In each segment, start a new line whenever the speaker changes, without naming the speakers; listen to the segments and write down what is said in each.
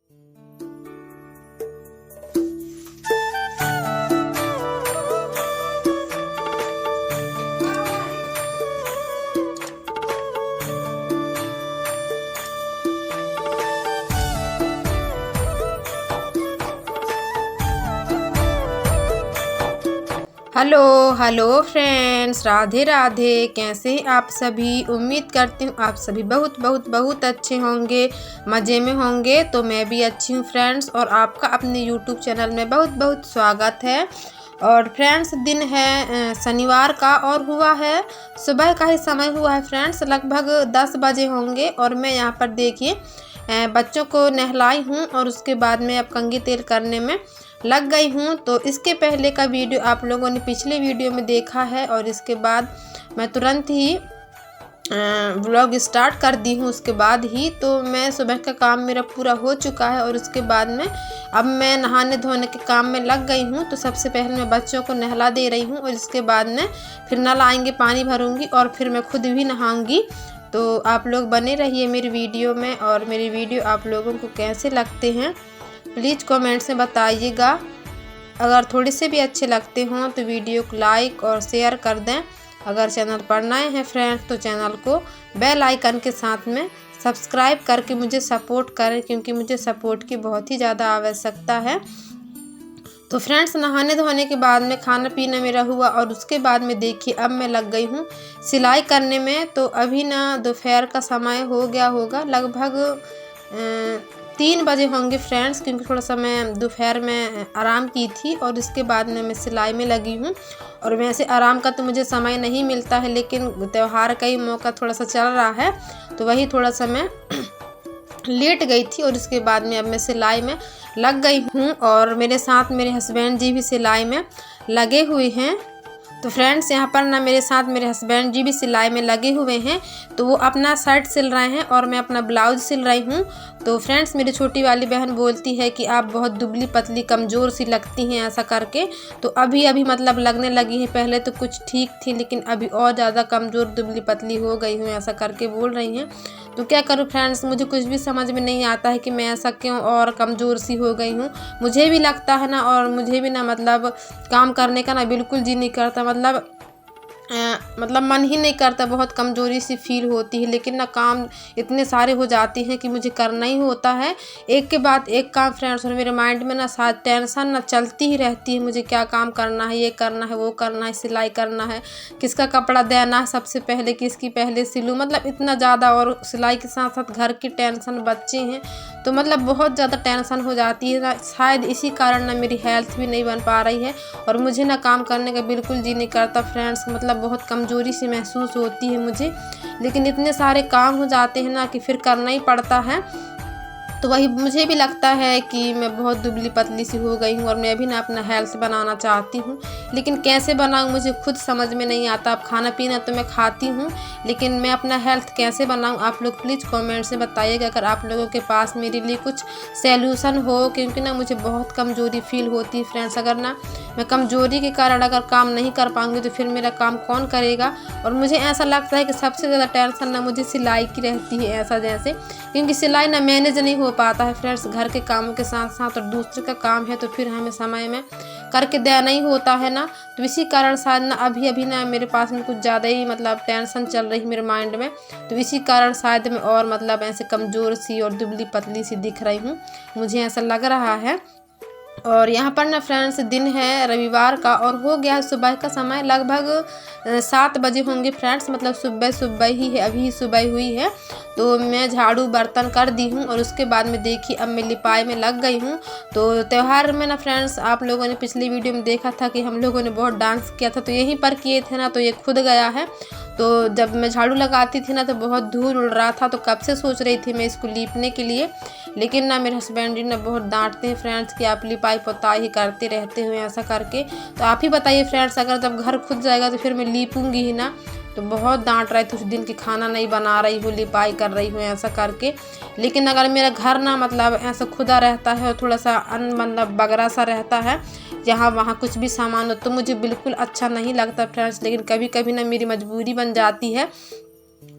Hello hello friends, Radhe Radhe. कैसे हैं आप सभी? उम्मीद करती हूँ आप सभी बहुत बहुत बहुत अच्छे होंगे, मज़े में होंगे। तो मैं भी अच्छी हूँ फ्रेंड्स, और आपका अपने यूट्यूब चैनल में बहुत बहुत स्वागत है। और फ्रेंड्स, दिन है शनिवार का और हुआ है सुबह का ही समय हुआ है फ्रेंड्स, लगभग 10 बजे होंगे। और मैं यहाँ पर देखिए बच्चों को नहलाई हूँ और उसके बाद में अब कंघी तेल करने में लग गई हूँ। तो इसके पहले का वीडियो आप लोगों ने पिछले वीडियो में देखा है, और इसके बाद मैं तुरंत ही व्लॉग स्टार्ट कर दी हूँ। उसके बाद ही तो मैं सुबह का काम मेरा पूरा हो चुका है, और उसके बाद में अब मैं नहाने धोने के काम में लग गई हूँ। तो सबसे पहले मैं बच्चों को नहला दे रही हूँ, और इसके बाद में फिर नल आएंगे, पानी भरूंगी और फिर मैं खुद भी नहाऊंगी। तो आप लोग बने रहिए मेरी वीडियो में, और मेरी वीडियो आप लोगों को कैसे लगते हैं प्लीज़ कमेंट्स में बताइएगा। अगर थोड़े से भी अच्छे लगते हों तो वीडियो को लाइक और शेयर कर दें। अगर चैनल पर नए हैं फ्रेंड्स तो चैनल को बेल आइकन के साथ में सब्सक्राइब करके मुझे सपोर्ट करें, क्योंकि मुझे सपोर्ट की बहुत ही ज़्यादा आवश्यकता है। तो फ्रेंड्स, नहाने धोने के बाद में खाना पीना मेरा हुआ, और उसके बाद में देखिए अब मैं लग गई हूँ सिलाई करने में। तो अभी ना दोपहर का समय हो गया होगा, लगभग 3 बजे होंगे फ्रेंड्स, क्योंकि थोड़ा सा मैं दोपहर में आराम की थी और इसके बाद में मैं सिलाई में लगी हूँ। और वैसे आराम का तो मुझे समय नहीं मिलता है, लेकिन त्यौहार का ही मौका थोड़ा सा चल रहा है, तो वही थोड़ा सा मैं लेट गई थी। और इसके बाद में अब मैं सिलाई में लग गई हूँ, और मेरे साथ मेरे हस्बैंड जी भी सिलाई में लगे हुए हैं। तो फ्रेंड्स, यहाँ पर ना मेरे साथ मेरे हस्बैंड जी भी सिलाई में लगे हुए हैं। तो वो अपना शर्ट सिल रहे हैं और मैं अपना ब्लाउज सिल रही हूँ। तो फ्रेंड्स, मेरी छोटी वाली बहन बोलती है कि आप बहुत दुबली पतली कमज़ोर सी लगती हैं ऐसा करके। तो अभी अभी मतलब लगने लगी है, पहले तो कुछ ठीक थी लेकिन अभी और ज़्यादा कमज़ोर दुबली पतली हो गई हूँ ऐसा करके बोल रही हैं। तो क्या करूँ फ्रेंड्स, मुझे कुछ भी समझ में नहीं आता है कि मैं ऐसा क्यों और कमज़ोर सी हो गई हूँ। मुझे भी लगता है ना, और मुझे भी ना मतलब काम करने का ना बिल्कुल जी नहीं करता, मतलब मन ही नहीं करता, बहुत कमज़ोरी सी फील होती है। लेकिन ना काम इतने सारे हो जाते हैं कि मुझे करना ही होता है, एक के बाद एक काम फ्रेंड्स। और मेरे माइंड में ना साथ टेंशन ना चलती ही रहती है, मुझे क्या काम करना है, ये करना है, वो करना है, सिलाई करना है, किसका कपड़ा देना है सबसे पहले, किसकी पहले सिलूँ, मतलब इतना ज़्यादा। और सिलाई के साथ साथ घर की टेंशन, बच्चे हैं, तो मतलब बहुत ज़्यादा टेंशन हो जाती है। शायद इसी कारण ना मेरी हेल्थ भी नहीं बन पा रही है, और मुझे ना काम करने का बिल्कुल जी नहीं करता फ्रेंड्स, मतलब बहुत कमज़ोरी सी महसूस होती है मुझे। लेकिन इतने सारे काम हो जाते हैं ना कि फिर करना ही पड़ता है। तो वही मुझे भी लगता है कि मैं बहुत दुबली पतली सी हो गई हूँ, और मैं भी ना अपना हेल्थ बनाना चाहती हूँ, लेकिन कैसे बनाऊँ मुझे खुद समझ में नहीं आता। अब खाना पीना तो मैं खाती हूँ, लेकिन मैं अपना हेल्थ कैसे बनाऊँ आप लोग प्लीज़ कमेंट से बताइएगा, अगर आप लोगों के पास मेरे लिए कुछ सॉल्यूशन हो। क्योंकि ना मुझे बहुत कमज़ोरी फील होती है फ्रेंड्स, अगर ना मैं कमज़ोरी के कारण अगर काम नहीं कर पाऊँगी तो फिर मेरा काम कौन करेगा। और मुझे ऐसा लगता है कि सबसे ज़्यादा टेंशन ना मुझे सिलाई की रहती है, ऐसा जैसे, क्योंकि सिलाई ना मैनेज नहीं हो पाता है फ्रेंड्स, घर के कामों के साथ साथ, और दूसरे का काम है तो फिर हमें समय में करके देना ही होता है ना। तो इसी कारण शायद ना अभी अभी ना मेरे पास में कुछ ज़्यादा ही मतलब टेंशन चल रही है मेरे माइंड में। तो इसी कारण शायद मैं और मतलब ऐसे कमज़ोर सी और दुबली पतली सी दिख रही हूँ, मुझे ऐसा लग रहा है। और यहाँ पर ना फ्रेंड्स, दिन है रविवार का और हो गया सुबह का समय, लगभग 7 बजे होंगे फ्रेंड्स, मतलब सुबह सुबह ही है, अभी सुबह हुई है। तो मैं झाड़ू बर्तन कर दी हूँ, और उसके बाद में देखिए अब मैं लिपाई में लग गई हूँ। तो त्यौहार में ना फ्रेंड्स, आप लोगों ने पिछली वीडियो में देखा था कि हम लोगों ने बहुत डांस किया था, तो यहीं पर किए थे ना, तो ये खुद गया है। तो जब मैं झाड़ू लगाती थी ना तो बहुत धूल उड़ रहा था, तो कब से सोच रही थी मैं इसको लीपने के लिए, लेकिन ना मेरे हस्बैंड जी ना बहुत डांटते हैं फ्रेंड्स कि आप लिपाई पोताई ही करते रहते हो ऐसा करके। तो आप ही बताइए फ्रेंड्स, अगर जब घर खुद जाएगा तो फिर मैं लीपूंगी ही ना। तो बहुत डांट रहे थे उस दिन कि खाना नहीं बना रही हूँ, लिपाई कर रही हूँ ऐसा करके। लेकिन अगर मेरा घर ना मतलब ऐसा खुदा रहता है और थोड़ा सा मतलब बगरा सा रहता है, जहाँ वहाँ कुछ भी सामान हो, तो मुझे बिल्कुल अच्छा नहीं लगता फ्रेंड्स। लेकिन कभी कभी ना मेरी मजबूरी बन जाती है,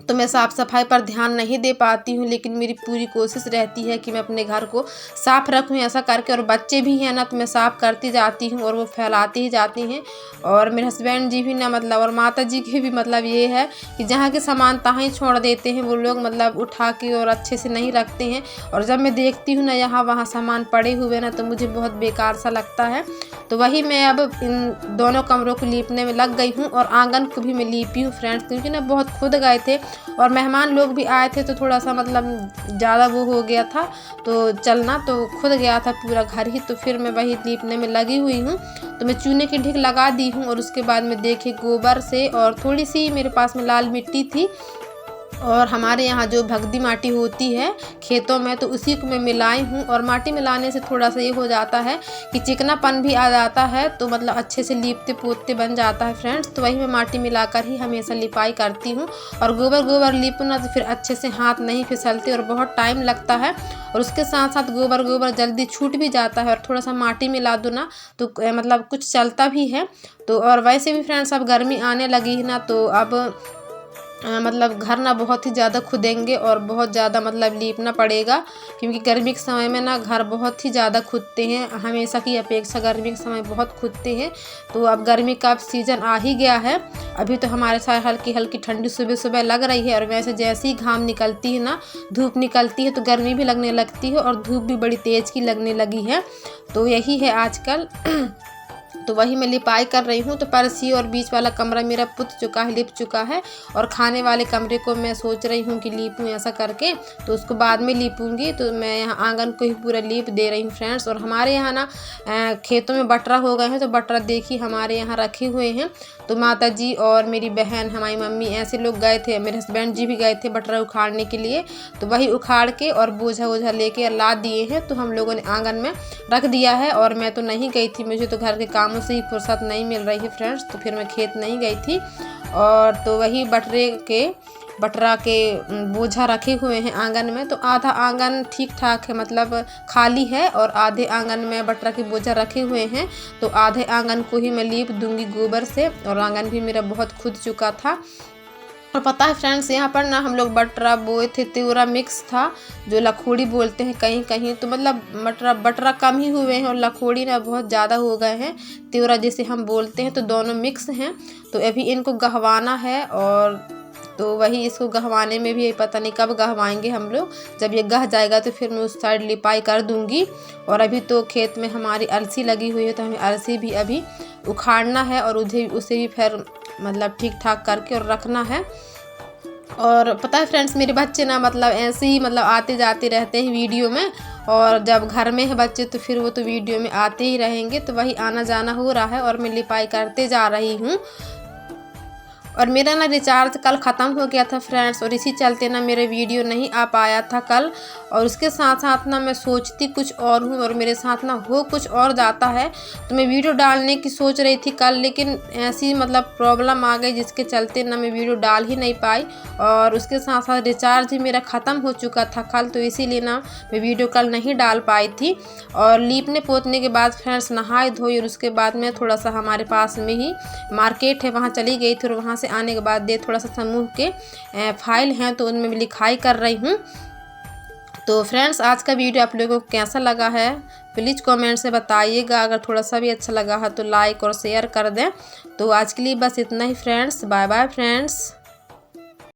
तो मैं साफ़ सफाई पर ध्यान नहीं दे पाती हूँ, लेकिन मेरी पूरी कोशिश रहती है कि मैं अपने घर को साफ़ रखूँ ऐसा करके। और बच्चे भी हैं ना, तो मैं साफ़ करती जाती हूँ और वो फैलाती ही जाती हैं। और मेरे हस्बैंड जी भी ना मतलब, और माता जी की भी मतलब ये है कि जहाँ के सामान तहाँ ही छोड़ देते हैं वो लोग, मतलब उठा के और अच्छे से नहीं रखते हैं। और जब मैं देखती हूँ ना यहाँ वहाँ सामान पड़े हुए ना, तो मुझे बहुत बेकार सा लगता है। तो वही मैं अब इन दोनों कमरों को लीपने में लग गई हूँ और आंगन को भी मैं लीपी हूँ फ्रेंड्स, क्योंकि ना बहुत खुद गए थे और मेहमान लोग भी आए थे, तो थोड़ा सा मतलब ज़्यादा वो हो गया था, तो चलना तो खुद गया था पूरा घर ही। तो फिर मैं वही लीपने में लगी हुई हूँ। तो मैं चूने की ढिक लगा दी हूँ और उसके बाद में देखिए गोबर से, और थोड़ी सी मेरे पास में लाल मिट्टी थी, और हमारे यहाँ जो भगदी माटी होती है खेतों में, तो उसी को मैं मिलाई हूँ। और माटी मिलाने से थोड़ा सा ये हो जाता है कि चिकनापन भी आ जाता है, तो मतलब अच्छे से लीपते पोतते बन जाता है फ्रेंड्स। तो वही मैं माटी मिलाकर ही हमेशा लिपाई करती हूँ। और गोबर लीपूँ ना तो फिर अच्छे से हाथ नहीं फिसलते और बहुत टाइम लगता है। और उसके साथ साथ गोबर जल्दी छूट भी जाता है, और थोड़ा सा माटी मिला दो ना तो मतलब कुछ चलता भी है। तो और वैसे भी फ्रेंड्स अब गर्मी आने लगी है ना, तो अब मतलब घर ना बहुत ही ज़्यादा खुदेंगे और बहुत ज़्यादा मतलब लीपना पड़ेगा, क्योंकि गर्मी के समय में ना घर बहुत ही ज़्यादा खुदते हैं। हमेशा की अपेक्षा गर्मी के समय बहुत खुदते हैं। तो अब गर्मी का सीज़न आ ही गया है। अभी तो हमारे साथ हल्की हल्की ठंडी सुबह सुबह लग रही है, और वैसे जैसे ही घाम निकलती है ना, धूप निकलती है, तो गर्मी भी लगने लगती है और धूप भी बड़ी तेज़ की लगने लगी है। तो यही है आजकल। तो वही मैं लिपाई कर रही हूँ। तो परसी और बीच वाला कमरा मेरा पुत चुका है, लिप चुका है, और खाने वाले कमरे को मैं सोच रही हूँ कि लीपूँ ऐसा करके, तो उसको बाद में लीपूँगी। तो मैं यहाँ आंगन को ही पूरा लीप दे रही हूँ फ्रेंड्स। और हमारे यहाँ ना खेतों में बटरा हो गए हैं, तो बटरा देखिए हमारे यहाँ रखे हुए हैं। तो माता जी और मेरी बहन, हमारी मम्मी, ऐसे लोग गए थे, मेरे हस्बैंड जी भी गए थे बटरा उखाड़ने के लिए। तो वही उखाड़ के और बोझा वोझा लेके ला दिए हैं। तो हम लोगों ने आंगन में रख दिया है। और मैं तो नहीं गई थी, मुझे तो घर के कामों से ही फुर्सत नहीं मिल रही है फ्रेंड्स, तो फिर मैं खेत नहीं गई थी। और तो वही बटरा के बोझा रखे हुए हैं आंगन में। तो आधा आंगन ठीक ठाक है, मतलब खाली है, और आधे आंगन में बटरा के बोझा रखे हुए हैं। तो आधे आंगन को ही मैं लीप दूंगी गोबर से, और आंगन भी मेरा बहुत खुद चुका था। और पता है फ्रेंड्स, यहाँ पर ना हम लोग बटरा बोए थे, त्योरा मिक्स था, जो लखोड़ी बोलते हैं कहीं कहीं। तो मतलब बटरा कम ही हुए हैं और लखोड़ी ना बहुत ज़्यादा हो गए हैं, त्योरा जैसे हम बोलते हैं। तो दोनों मिक्स हैं। तो अभी इनको गहवाना है, और तो वही इसको गहवाने में भी पता नहीं कब गहवाएंगे हम लोग। जब ये गह जाएगा तो फिर मैं उस साइड लिपाई कर दूंगी। और अभी तो खेत में हमारी अलसी लगी हुई है, तो हमें अलसी भी अभी उखाड़ना है, और उसे भी फिर मतलब ठीक ठाक करके और रखना है। और पता है फ्रेंड्स, मेरे बच्चे ना मतलब ऐसे ही मतलब आते जाते रहते हैं वीडियो में, और जब घर में है बच्चे तो फिर वो तो वीडियो में आते ही रहेंगे। तो वही आना जाना हो रहा है, और मैं लिपाई करते जा रही हूँ। और मेरा ना रिचार्ज कल ख़त्म हो गया था फ्रेंड्स, और इसी चलते ना मेरे वीडियो नहीं आ पाया था कल। और उसके साथ साथ ना मैं सोचती कुछ और हूँ, और मेरे साथ ना हो कुछ और जाता है। तो मैं वीडियो डालने की सोच रही थी कल, लेकिन ऐसी मतलब प्रॉब्लम आ गई जिसके चलते ना मैं वीडियो डाल ही नहीं पाई। और उसके साथ साथ रिचार्ज भी मेरा ख़त्म हो चुका था कल, तो इसीलिए ना मैं वीडियो कल नहीं डाल पाई थी। और लीपने पोतने के बाद फ्रेंड्स नहाए धोई, और उसके बाद में थोड़ा सा हमारे पास में ही मार्केट है, वहाँ चली गई थी। और वहाँ से आने के बाद थोड़ा सा समूह के फाइल हैं, तो उनमें लिखाई कर रही हूँ। तो फ्रेंड्स, आज का वीडियो आप लोगों को कैसा लगा है प्लीज़ कमेंट से बताइएगा। अगर थोड़ा सा भी अच्छा लगा है तो लाइक और शेयर कर दें। तो आज के लिए बस इतना ही फ्रेंड्स, बाय बाय फ्रेंड्स।